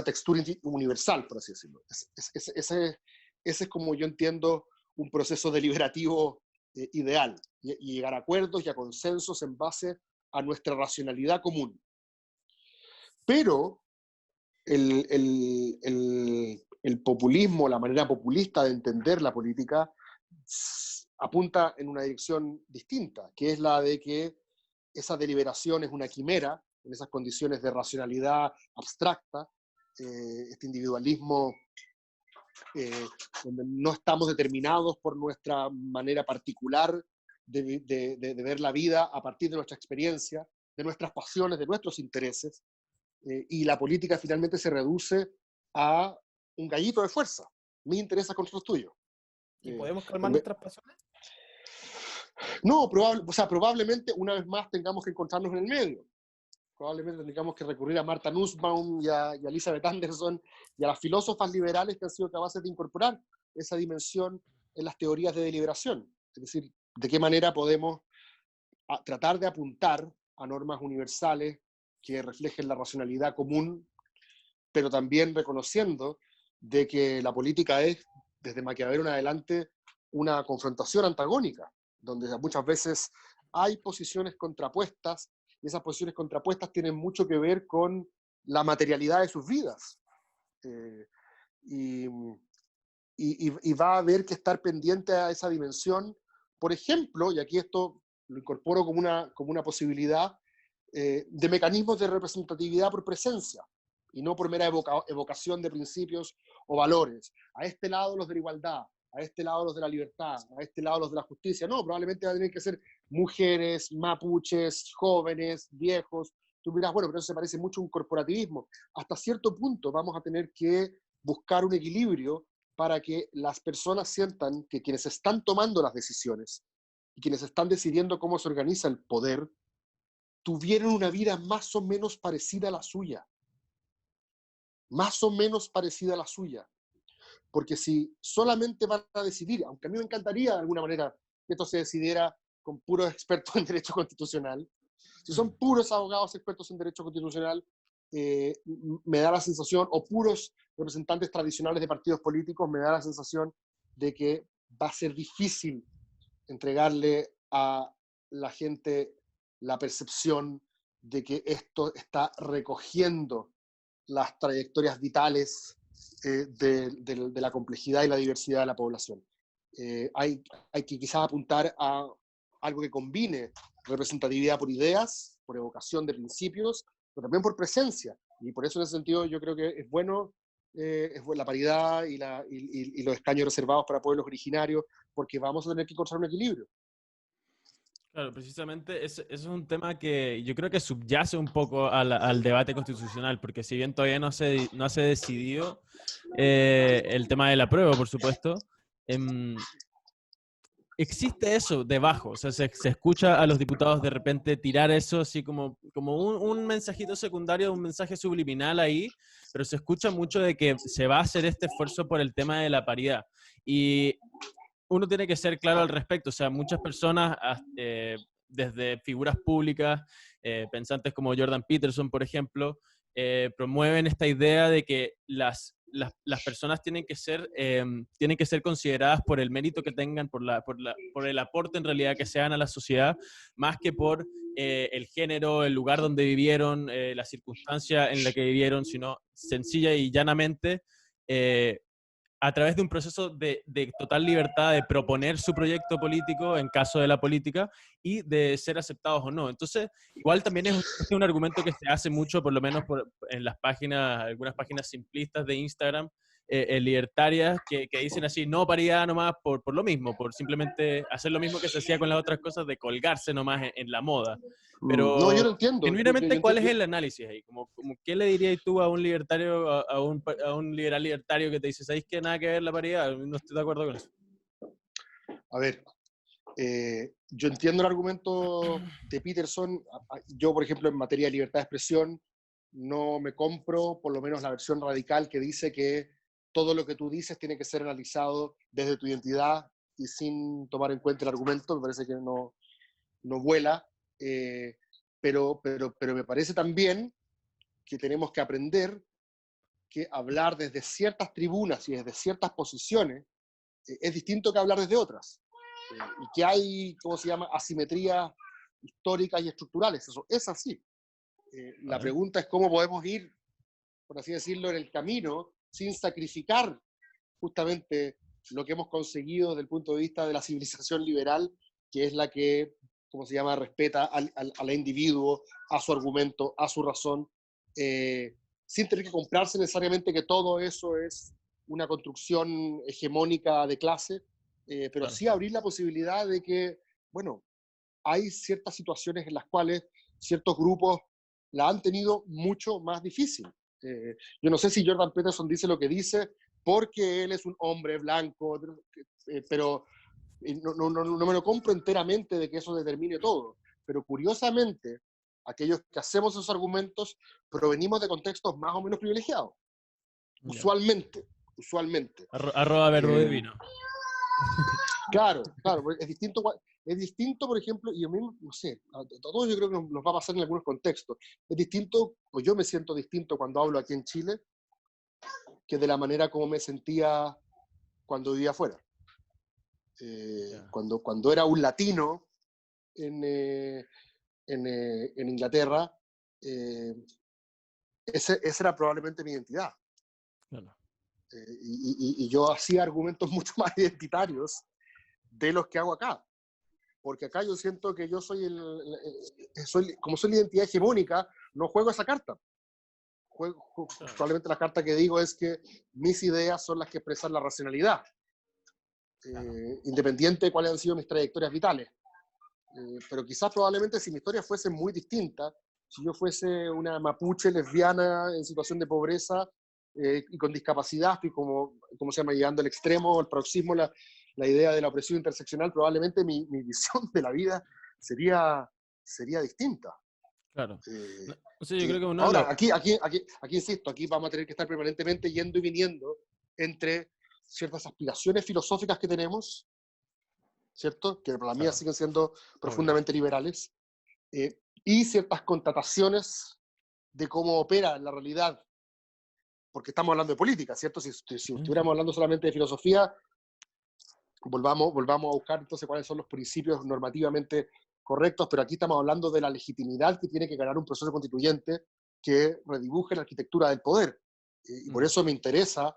textura universal, por así decirlo. Ese es como yo entiendo un proceso deliberativo ideal, y llegar a acuerdos y a consensos en base a nuestra racionalidad común. Pero el populismo, la manera populista de entender la política, apunta en una dirección distinta, que es la de que esa deliberación es una quimera, en esas condiciones de racionalidad abstracta, este individualismo donde no estamos determinados por nuestra manera particular de ver la vida a partir de nuestra experiencia, de nuestras pasiones, de nuestros intereses, y la política finalmente se reduce a un gallito de fuerza. Mis intereses contra los tuyos. ¿Y podemos calmar nuestras pasiones? No, probablemente una vez más tengamos que encontrarnos en el medio. Probablemente tengamos que recurrir a Martha Nussbaum y a Elizabeth Anderson y a las filósofas liberales que han sido capaces de incorporar esa dimensión en las teorías de deliberación. Es decir, de qué manera podemos tratar de apuntar a normas universales que reflejen la racionalidad común, pero también reconociendo de que la política es, desde Maquiavelo en adelante, una confrontación antagónica, donde muchas veces hay posiciones contrapuestas, y esas posiciones contrapuestas tienen mucho que ver con la materialidad de sus vidas. Y va a haber que estar pendiente a esa dimensión, por ejemplo, y aquí esto lo incorporo como una posibilidad, de mecanismos de representatividad por presencia, y no por mera evocación de principios o valores. A este lado los de la igualdad, a este lado los de la libertad, a este lado los de la justicia. No, probablemente va a tener que ser mujeres, mapuches, jóvenes, viejos. Tú dirás, bueno, pero eso se parece mucho a un corporativismo. Hasta cierto punto vamos a tener que buscar un equilibrio para que las personas sientan que quienes están tomando las decisiones y quienes están decidiendo cómo se organiza el poder, tuvieron una vida más o menos parecida a la suya. Más o menos parecida a la suya. Porque si solamente van a decidir, aunque a mí me encantaría de alguna manera que esto se decidiera con puros expertos en derecho constitucional, si son puros abogados expertos en derecho constitucional, me da la sensación, o puros representantes tradicionales de partidos políticos, me da la sensación de que va a ser difícil entregarle a la gente la percepción de que esto está recogiendo las trayectorias vitales de la complejidad y la diversidad de la población. Hay que quizás apuntar a algo que combine representatividad por ideas, por evocación de principios, pero también por presencia. Y por eso en ese sentido yo creo que es bueno la paridad y los escaños reservados para pueblos originarios, porque vamos a tener que encontrar un equilibrio. Claro, precisamente ese es un tema que yo creo que subyace un poco al debate constitucional, porque si bien todavía no se ha decidido el tema del apruebo, por supuesto, existe eso debajo, o sea, se escucha a los diputados de repente tirar eso así como un mensajito secundario, un mensaje subliminal ahí, pero se escucha mucho de que se va a hacer este esfuerzo por el tema de la paridad. Y uno tiene que ser claro al respecto, o sea, muchas personas, desde figuras públicas, pensantes como Jordan Peterson, por ejemplo, promueven esta idea de que las personas tienen que ser consideradas por el mérito que tengan, por el aporte en realidad que sean a la sociedad, más que por el género, el lugar donde vivieron, la circunstancia en la que vivieron, sino sencilla y llanamente a través de un proceso de total libertad de proponer su proyecto político en caso de la política y de ser aceptados o no. Entonces, igual también es un argumento que se hace mucho, por lo menos en las páginas, algunas páginas simplistas de Instagram, libertarias, que dicen así, no paridad nomás por lo mismo, por simplemente hacer lo mismo que se hacía con las otras cosas de colgarse nomás en la moda. No, yo Pero lo entiendo. genuinamente, ¿cuál es el análisis ahí? Como, ¿qué le dirías tú a un libertario, a un liberal libertario que te dice, ¿sabéis que nada que ver la paridad? No estoy de acuerdo con eso. A ver, yo entiendo el argumento de Peterson. Yo, por ejemplo, en materia de libertad de expresión, no me compro por lo menos la versión radical que dice que todo lo que tú dices tiene que ser analizado desde tu identidad y sin tomar en cuenta el argumento. Me parece que no vuela. Pero me parece también que tenemos que aprender que hablar desde ciertas tribunas y desde ciertas posiciones es distinto que hablar desde otras. Y que hay, ¿cómo se llama?, asimetrías históricas y estructurales. Eso es así. La pregunta es cómo podemos ir, por así decirlo, en el camino sin sacrificar justamente lo que hemos conseguido desde el punto de vista de la civilización liberal, que es la que, ¿cómo se llama?, respeta al individuo, a su argumento, a su razón, sin tener que comprarse necesariamente que todo eso es una construcción hegemónica de clase, pero Claro. sí abrir la posibilidad de que, bueno, hay ciertas situaciones en las cuales ciertos grupos la han tenido mucho más difícil. Yo no sé si Jordan Peterson dice lo que dice porque él es un hombre blanco, pero no me lo compro enteramente de que eso determine todo. Pero curiosamente, aquellos que hacemos esos argumentos provenimos de contextos más o menos privilegiados. Usualmente. Arroba verbo divino. Claro, es distinto, por ejemplo, y a mí, no sé, a todos yo creo que nos va a pasar en algunos contextos. Es distinto, o yo me siento distinto cuando hablo aquí en Chile, que de la manera como me sentía cuando vivía afuera. Cuando era un latino en Inglaterra, esa era probablemente mi identidad. Claro. Y yo hacía argumentos mucho más identitarios de los que hago acá. Porque acá yo siento que yo como soy la identidad hegemónica, no juego esa carta. Probablemente la carta que digo es que mis ideas son las que expresan la racionalidad, independiente de cuáles han sido mis trayectorias vitales. Pero quizás probablemente si mi historia fuese muy distinta, si yo fuese una mapuche lesbiana en situación de pobreza y con discapacidad, y como se llama, llegando al extremo, al paroxismo, la idea de la opresión interseccional, probablemente mi visión de la vida sería distinta. Claro. O sea, yo creo que ahora, aquí insisto, aquí vamos a tener que estar permanentemente yendo y viniendo entre ciertas aspiraciones filosóficas que tenemos, ¿cierto? Que para mí siguen siendo profundamente liberales, y ciertas constataciones de cómo opera la realidad, porque estamos hablando de política, ¿cierto? Si estuviéramos hablando solamente de filosofía, volvamos a buscar entonces cuáles son los principios normativamente correctos, pero aquí estamos hablando de la legitimidad que tiene que ganar un proceso constituyente que redibuje la arquitectura del poder. Y por eso me interesa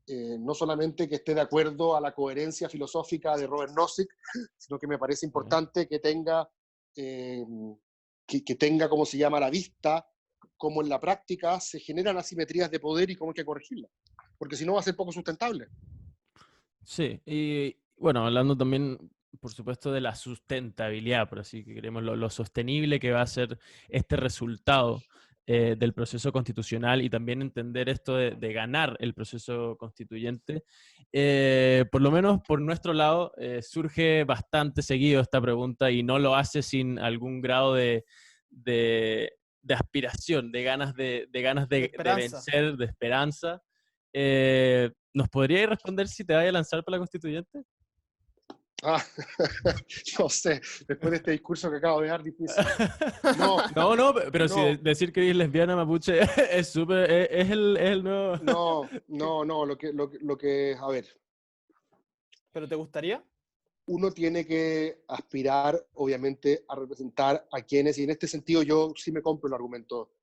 no solamente que esté de acuerdo a la coherencia filosófica de Robert Nozick, sino que me parece importante que tenga, ¿cómo se llama?, a la vista, cómo en la práctica se generan asimetrías de poder y cómo hay que corregirlas, porque si no va a ser poco sustentable. Sí, y bueno, hablando también, por supuesto, de la sustentabilidad, por así que queremos lo sostenible que va a ser este resultado. del proceso constitucional y también entender esto de ganar el proceso constituyente, por lo menos por nuestro lado, surge bastante seguido esta pregunta y no lo hace sin algún grado de aspiración, de ganas De de esperanza. vencer, de esperanza. ¿Nos podrías responder si te vas a lanzar para la constituyente? Ah, no sé, después de este discurso que acabo de dar, difícil. No, No, no, pero si no, decir que eres lesbiana mapuche es súper, es el nuevo... no, a ver, ¿Pero te gustaría? uno tiene que aspirar, obviamente, a representar a quienes, y en este sentido yo sí me compro el argumento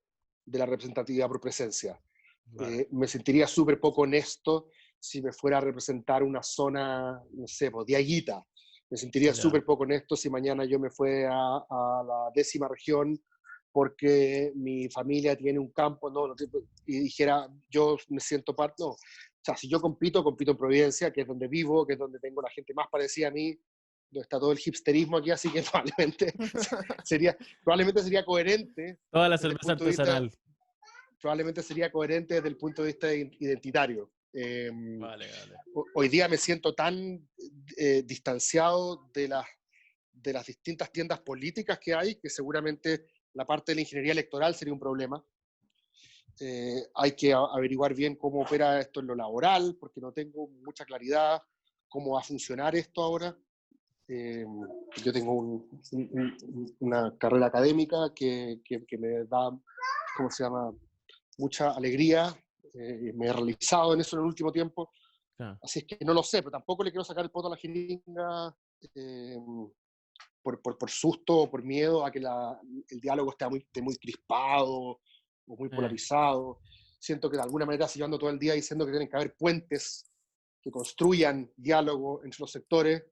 de la representatividad por presencia. Vale. Me sentiría súper poco honesto si me fuera a representar una zona, no sé, pues, de Aguita. Me sentiría Ya. súper poco honesto si mañana yo me fue a la 10ª región porque mi familia tiene un campo, no, y dijera, yo me siento parte, no. O sea, si yo compito en Providencia, que es donde vivo, que es donde tengo la gente más parecida a mí, donde está todo el hipsterismo aquí, así que probablemente sería coherente Toda la desde el cerveza punto de vista artesanal. probablemente sería coherente desde el punto de vista identitario. Vale, vale. Hoy día me siento tan distanciado de las distintas tiendas políticas que hay, que seguramente la parte de la ingeniería electoral sería un problema. Hay que averiguar bien cómo opera esto en lo laboral, porque no tengo mucha claridad cómo va a funcionar esto ahora. Yo tengo una carrera académica que me da, ¿cómo se llama?, mucha alegría. Me he realizado en eso en el último tiempo. Claro. Así es que no lo sé, pero tampoco le quiero sacar el poto a la jeringa por susto o por miedo a que el diálogo esté muy crispado o muy polarizado. Siento que de alguna manera se ando todo el día diciendo que tienen que haber puentes que construyan diálogo entre los sectores.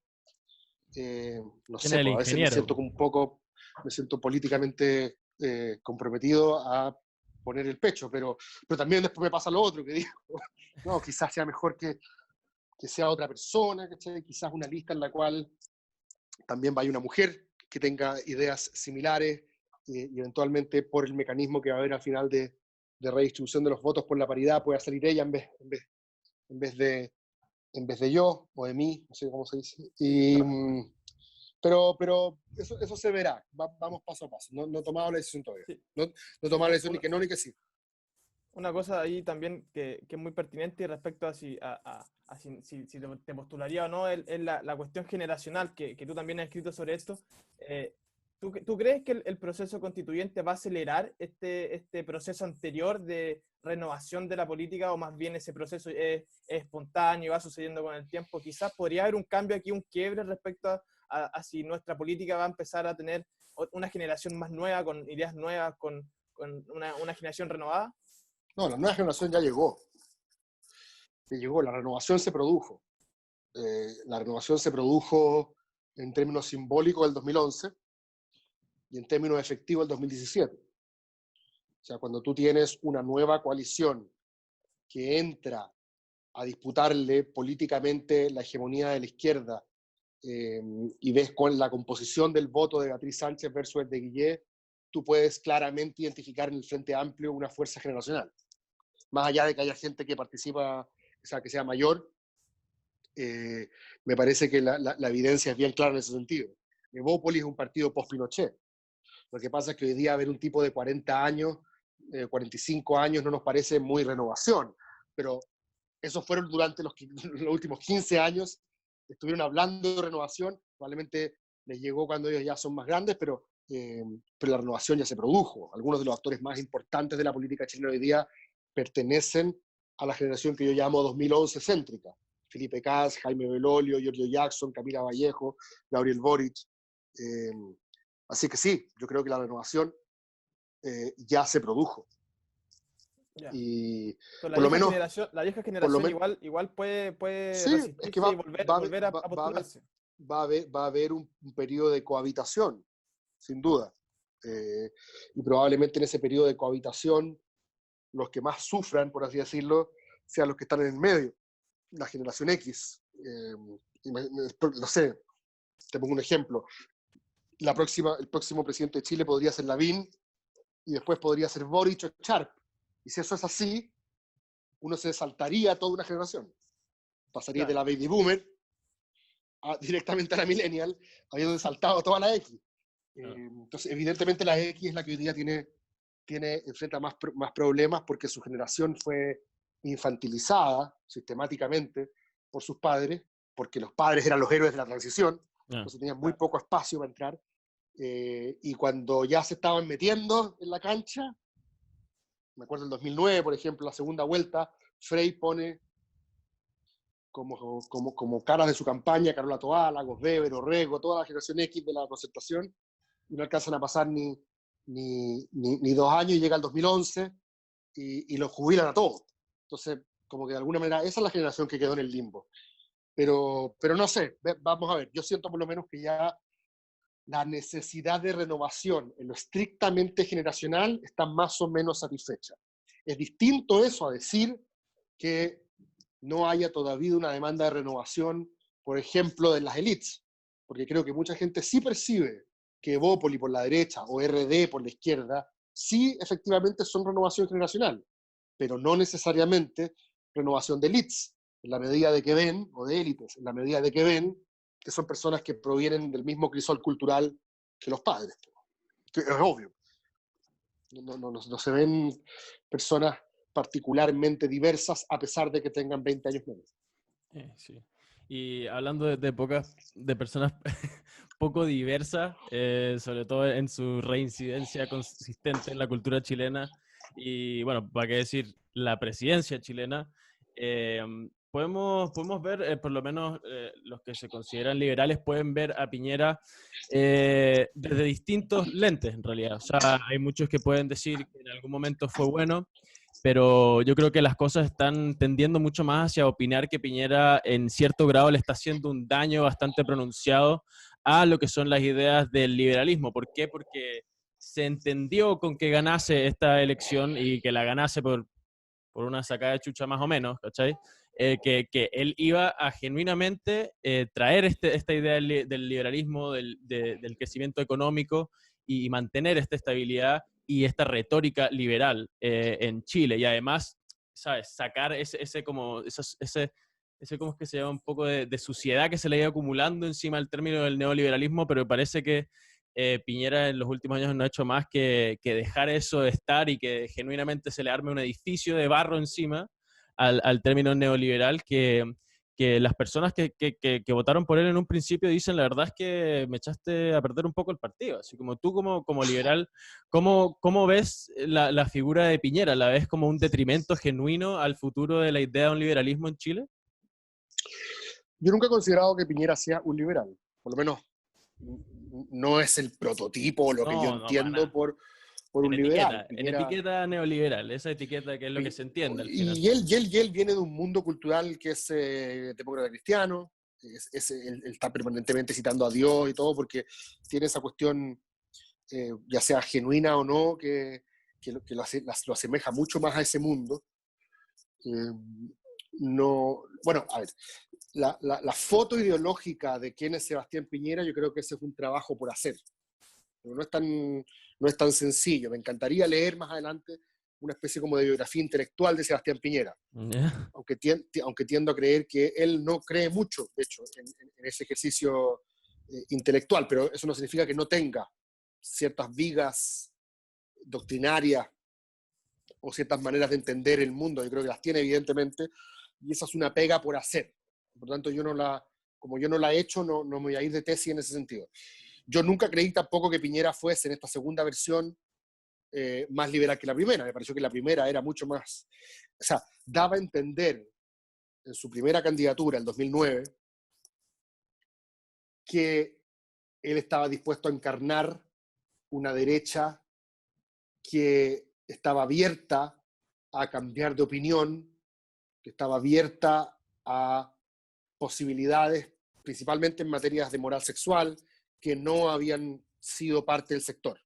No ¿Quién sé, es el pues a veces me ingeniero? siento como un poco, me siento políticamente comprometido a poner el pecho, pero también después me pasa lo otro, que digo, no, quizás sea mejor que sea otra persona, ¿cachai? Quizás una lista en la cual también vaya una mujer que tenga ideas similares y eventualmente por el mecanismo que va a haber al final de redistribución de los votos por la paridad pueda salir ella en vez de, en vez de yo o de mí, no sé cómo se dice. Pero eso se verá, vamos paso a paso. No he tomado la decisión todavía. Sí. No he tomado la decisión ni que no ni que sí. Una cosa ahí también que es muy pertinente respecto a si te postularía o no, es la cuestión generacional, que tú también has escrito sobre esto. ¿Tú crees que el proceso constituyente va a acelerar este proceso anterior de renovación de la política, o más bien ese proceso es espontáneo y va sucediendo con el tiempo? Quizás podría haber un cambio aquí, un quiebre respecto a si nuestra política va a empezar a tener una generación más nueva, con ideas nuevas, con una generación renovada. No, la nueva generación ya llegó. La renovación se produjo. La renovación se produjo en términos simbólicos el 2011 y en términos efectivos el 2017. O sea, cuando tú tienes una nueva coalición que entra a disputarle políticamente la hegemonía de la izquierda y ves con la composición del voto de Beatriz Sánchez versus el de Guillé, tú puedes claramente identificar en el Frente Amplio una fuerza generacional. Más allá de que haya gente que participa, o sea, que sea mayor, me parece que la evidencia es bien clara en ese sentido. Evópolis es un partido post-Pinochet. Lo que pasa es que hoy día ver un tipo de 40 años, 45 años, no nos parece muy renovación, pero esos fueron durante los últimos 15 años, estuvieron hablando de renovación, probablemente les llegó cuando ellos ya son más grandes, pero la renovación ya se produjo. Algunos de los actores más importantes de la política chilena hoy día pertenecen a la generación que yo llamo 2011 céntrica. Felipe Kast, Jaime Belolio, Giorgio Jackson, Camila Vallejo, Gabriel Boric. Así que sí, yo creo que la renovación ya se produjo. Ya. Y Pero por lo menos, la vieja por lo generación menos, igual puede sí, es que resistirse y volver a postularse. va a haber un periodo de cohabitación, sin duda. Y probablemente en ese periodo de cohabitación, los que más sufran, por así decirlo, sean los que están en el medio, la generación X. No sé, te pongo un ejemplo. El próximo presidente de Chile podría ser Lavín, y después podría ser Boric o Sharp. Y si eso es así, uno se saltaría toda una generación. Pasaría de la baby boomer directamente a la millennial, habiendo saltado toda la X. Entonces, evidentemente la X es la que hoy día enfrenta más problemas porque su generación fue infantilizada sistemáticamente por sus padres, porque los padres eran los héroes de la transición, entonces tenían muy poco espacio para entrar, y cuando ya se estaban metiendo en la cancha, me acuerdo en 2009, por ejemplo, la segunda vuelta, Frey pone como caras de su campaña Carola Toá, Lagos Weber, Orrego, toda la generación X de la concertación, y no alcanzan a pasar ni 2 años, y llega el 2011 y los jubilan a todos. Entonces, como que de alguna manera esa es la generación que quedó en el limbo. Pero no sé, vamos a ver, yo siento por lo menos que ya la necesidad de renovación en lo estrictamente generacional está más o menos satisfecha. Es distinto eso a decir que no haya todavía una demanda de renovación, por ejemplo, de las élites, porque creo que mucha gente sí percibe que Evópoli por la derecha o RD por la izquierda sí efectivamente son renovación generacional, pero no necesariamente renovación de élites, en la medida de que ven, o de élites, en la medida de que ven que son personas que provienen del mismo crisol cultural que los padres. Que es obvio. No se ven personas particularmente diversas a pesar de que tengan 20 años menos. Sí. Y hablando de personas poco diversas, sobre todo en su reincidencia consistente en la cultura chilena, y bueno, para qué decir, la presidencia chilena, podemos ver, por lo menos los que se consideran liberales, pueden ver a Piñera desde distintos lentes, en realidad. O sea, hay muchos que pueden decir que en algún momento fue bueno, pero yo creo que las cosas están tendiendo mucho más hacia opinar que Piñera en cierto grado le está haciendo un daño bastante pronunciado a lo que son las ideas del liberalismo. ¿Por qué? Porque se entendió con que ganase esta elección y que la ganase por una sacada de chucha más o menos, ¿cachai? Que él iba a genuinamente traer esta idea del liberalismo, del crecimiento económico y mantener esta estabilidad y esta retórica liberal en Chile. Y además, ¿sabes? Sacar ese ¿cómo es que se llama? Un poco de suciedad que se le iba acumulando encima del término del neoliberalismo, pero parece que Piñera en los últimos años no ha hecho más que dejar eso de estar y que genuinamente se le arme un edificio de barro encima al término neoliberal que las personas que votaron por él en un principio dicen, la verdad es que me echaste a perder un poco el partido. Así como tú como liberal, ¿cómo ves la figura de Piñera? ¿La ves como un detrimento genuino al futuro de la idea de un liberalismo en Chile? Yo nunca he considerado que Piñera sea un liberal, por lo menos no es el prototipo, lo que yo entiendo por un liberal. En etiqueta neoliberal, esa etiqueta que es lo que se entiende al final. Y él viene de un mundo cultural que es demócrata cristiano, él está permanentemente citando a Dios y todo, porque tiene esa cuestión, ya sea genuina o no, que lo asemeja mucho más a ese mundo. No, bueno, a ver, la foto ideológica de quién es Sebastián Piñera, yo creo que ese es un trabajo por hacer. Pero no es tan sencillo. Me encantaría leer más adelante una especie como de biografía intelectual de Sebastián Piñera. Yeah. Aunque tiendo a creer que él no cree mucho, de hecho, en ese ejercicio intelectual, pero eso no significa que no tenga ciertas vigas doctrinarias o ciertas maneras de entender el mundo. Yo creo que las tiene, evidentemente, y esa es una pega por hacer. Por lo tanto, como yo no la he hecho, no me voy a ir de tesis en ese sentido. Yo nunca creí tampoco que Piñera fuese en esta segunda versión más liberal que la primera. Me pareció que la primera era mucho más... O sea, daba a entender en su primera candidatura, en 2009, que él estaba dispuesto a encarnar una derecha que estaba abierta a cambiar de opinión, que estaba abierta a posibilidades, principalmente en materias de moral sexual, que no habían sido parte del sector.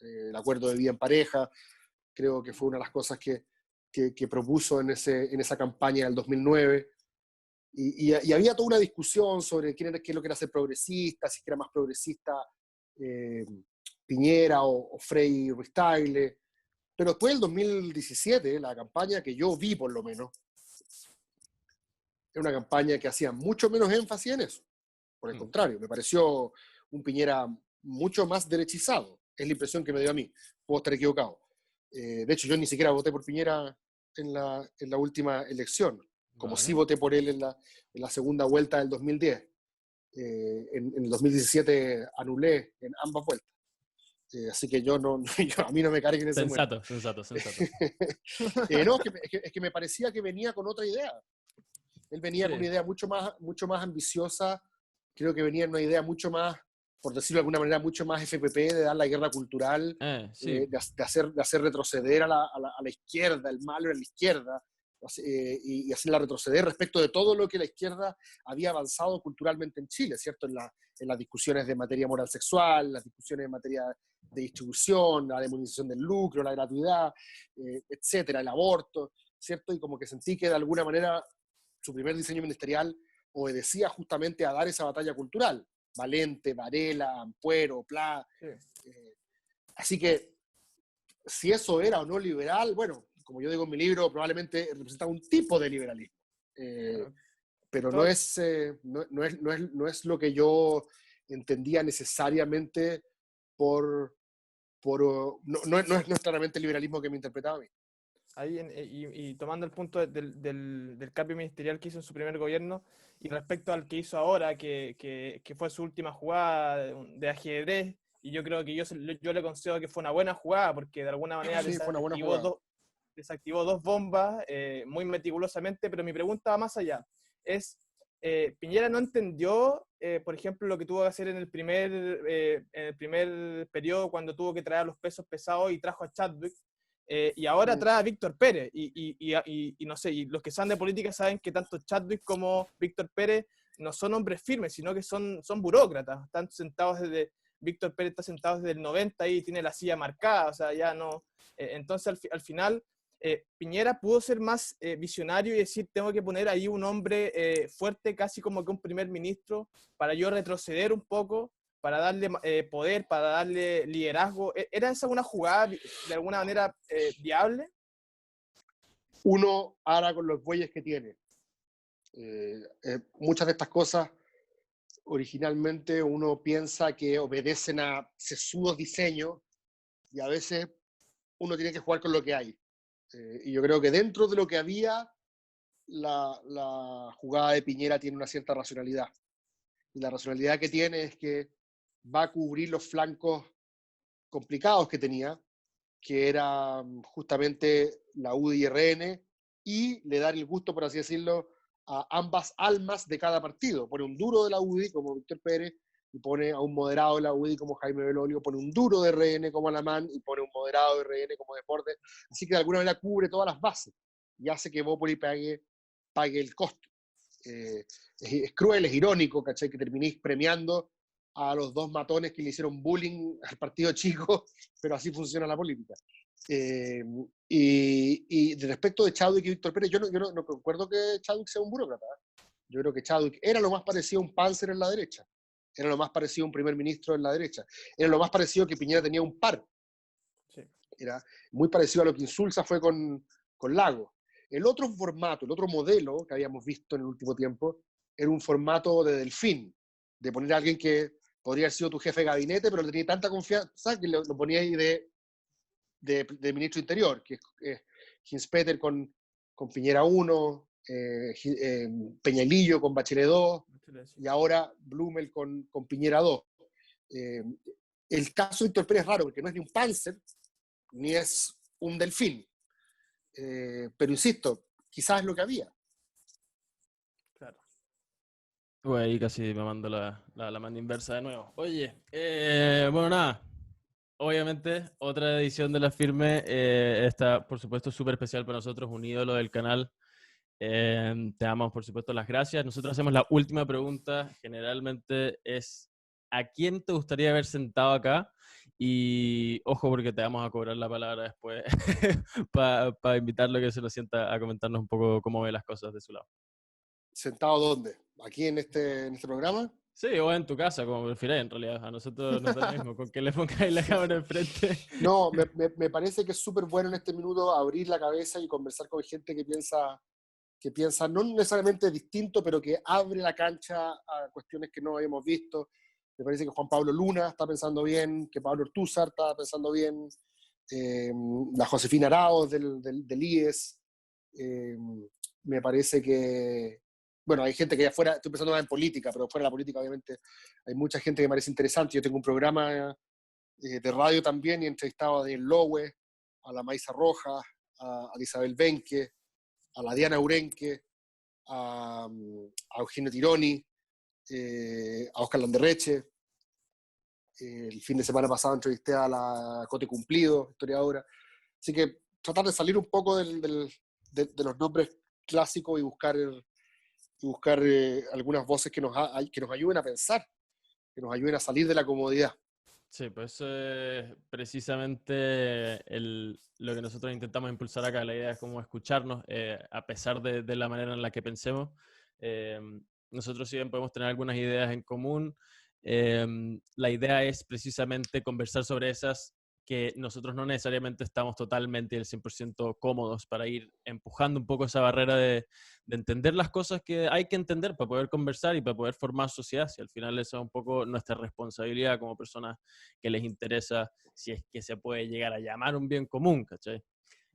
El acuerdo de vida en pareja, creo que fue una de las cosas que propuso en esa campaña del 2009. Y había toda una discusión sobre qué es lo que era ser progresista, si era más progresista Piñera o Frei Ruiz Tagle. Pero después del 2017, la campaña que yo vi por lo menos, era una campaña que hacía mucho menos énfasis en eso. Por el contrario, me pareció un Piñera mucho más derechizado. Es la impresión que me dio a mí. Puedo estar equivocado. De hecho, yo ni siquiera voté por Piñera en la última elección, como sí voté por él en la segunda vuelta del 2010. En el 2017 anulé en ambas vueltas. Así que a mí no me carguen ese muerto. Sensato. No, es que me parecía que venía con otra idea. Él venía con una idea mucho más ambiciosa. Creo que venía en una idea mucho más, por decirlo de alguna manera, mucho más FPP, de dar la guerra cultural, de hacer retroceder a la izquierda, el malo era la izquierda, y hacerla retroceder respecto de todo lo que la izquierda había avanzado culturalmente en Chile, ¿cierto? En las discusiones de materia moral sexual, las discusiones en materia de distribución, la demonización del lucro, la gratuidad, etcétera, el aborto, ¿cierto? Y como que sentí que de alguna manera su primer diseño ministerial obedecía justamente a dar esa batalla cultural. Valente, Varela, Ampuero, Pla. Así que, si eso era o no liberal, bueno, como yo digo en mi libro, probablemente representa un tipo de liberalismo. Pero no es lo que yo entendía necesariamente no es claramente el liberalismo que me interpretaba a mí. Ahí y tomando el punto del cambio ministerial que hizo en su primer gobierno y respecto al que hizo ahora, que fue su última jugada de ajedrez, y yo creo que yo le considero que fue una buena jugada porque de alguna manera Sí, fue una buena jugada. Desactivó dos bombas muy meticulosamente, pero mi pregunta va más allá. Piñera no entendió, por ejemplo, lo que tuvo que hacer en el primer periodo cuando tuvo que traer los pesos pesados y trajo a Chadwick, y ahora trae a Víctor Pérez. Y no sé, y los que saben de política saben que tanto Chadwick como Víctor Pérez no son hombres firmes, sino que son burócratas. Están sentados Víctor Pérez está sentado desde el 90 y tiene la silla marcada, o sea, ya no. Entonces, al final, Piñera pudo ser más visionario y decir, tengo que poner ahí un hombre fuerte, casi como que un primer ministro, para yo retroceder un poco, para darle poder, para darle liderazgo. ¿Era esa una jugada de alguna manera viable? Uno hará con los bueyes que tiene. Muchas de estas cosas, originalmente uno piensa que obedecen a sesudos diseños y a veces uno tiene que jugar con lo que hay. Y yo creo que dentro de lo que había, la jugada de Piñera tiene una cierta racionalidad. Y la racionalidad que tiene es que va a cubrir los flancos complicados que tenía, que era justamente la UDI y RN, y le dar el gusto, por así decirlo, a ambas almas de cada partido. Pone un duro de la UDI como Víctor Pérez, y pone a un moderado de la UDI como Jaime Belolio, pone un duro de RN como Alamán, y pone un moderado de RN como Deportes. Así que de alguna manera cubre todas las bases, y hace que Bópoli pague el costo. Es cruel, es irónico, ¿cachai? Que terminéis premiando a los dos matones que le hicieron bullying al partido chico, pero así funciona la política. Y respecto de Chadwick y Víctor Pérez, yo no concuerdo que Chadwick sea un burócrata. Yo creo que Chadwick era lo más parecido a un Panzer en la derecha, era lo más parecido a un primer ministro en la derecha, era lo más parecido que Piñera tenía un par. Sí. Era muy parecido a lo que Insulza fue con Lago. El otro formato, el otro modelo que habíamos visto en el último tiempo, era un formato de Delfín, de poner a alguien que podría haber sido tu jefe de gabinete, pero le tenía tanta confianza que lo ponía ahí de ministro interior, que es Hinspeter con Piñera 1, Peñalillo con Bachelet 2, y ahora Blumel con Piñera 2. El caso de Víctor Pérez es raro, porque no es ni un Panzer, ni es un Delfín. Pero insisto, quizás es lo que había. Claro. Uy, ahí casi me mando la mano inversa de nuevo. Oye, bueno, nada. Obviamente, otra edición de La Firme está, por supuesto, súper especial para nosotros, un ídolo del canal. Te damos, por supuesto, las gracias. Nosotros hacemos la última pregunta. Generalmente es, ¿a quién te gustaría haber sentado acá? Y ojo, porque te vamos a cobrar la palabra después para invitarlo a que se lo sienta a comentarnos un poco cómo ve las cosas de su lado. ¿Sentado dónde? ¿Aquí en este programa? Sí, o en tu casa, como prefieras, en realidad. A nosotros nos da lo mismo, con que le pongáis la cámara enfrente. No, me parece que es súper bueno en este minuto abrir la cabeza y conversar con gente que piensa no necesariamente distinto, pero que abre la cancha a cuestiones que no habíamos visto. Me parece que Juan Pablo Luna está pensando bien, que Pablo Ortúzar está pensando bien, la Josefina Arauz del IES. Me parece que, bueno, hay gente que allá afuera, estoy pensando más en política, pero fuera de la política obviamente hay mucha gente que me parece interesante. Yo tengo un programa de radio también y he entrevistado a Daniel Lowe, a la Maisa Rojas, a Isabel Benque, a la Diana Urenque, a Eugenio Tironi, a Oscar Landerreche. El fin de semana pasado entrevisté a la Cote Cumplido, historiadora. Así que tratar de salir un poco de los nombres clásicos y buscar algunas voces que nos ayuden a pensar, que nos ayuden a salir de la comodidad. Sí, pues eso es precisamente lo que nosotros intentamos impulsar acá. La idea es como escucharnos, a pesar de la manera en la que pensemos. Eh, Nosotros, si bien podemos tener algunas ideas en común, la idea es precisamente conversar sobre esas que nosotros no necesariamente estamos totalmente y al 100% cómodos, para ir empujando un poco esa barrera de entender las cosas que hay que entender para poder conversar y para poder formar sociedad. Si al final esa es un poco nuestra responsabilidad como personas que les interesa, si es que se puede llegar a llamar un bien común, ¿cachai?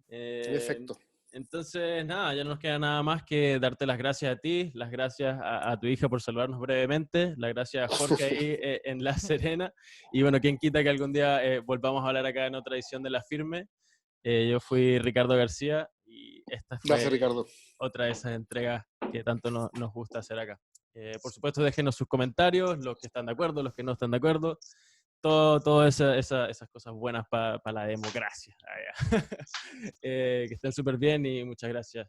En efecto. Entonces, nada, ya no nos queda nada más que darte las gracias a ti, las gracias a tu hija por saludarnos brevemente, las gracias a Jorge ahí en La Serena, y bueno, quién quita que algún día volvamos a hablar acá en otra edición de La Firme. Yo fui Ricardo García y esta Gracias, fue Ricardo. otra de esas entregas que tanto nos gusta hacer acá. Por supuesto, déjenos sus comentarios, los que están de acuerdo, los que no están de acuerdo, todas esas cosas buenas para la democracia. Que estén súper bien y muchas gracias.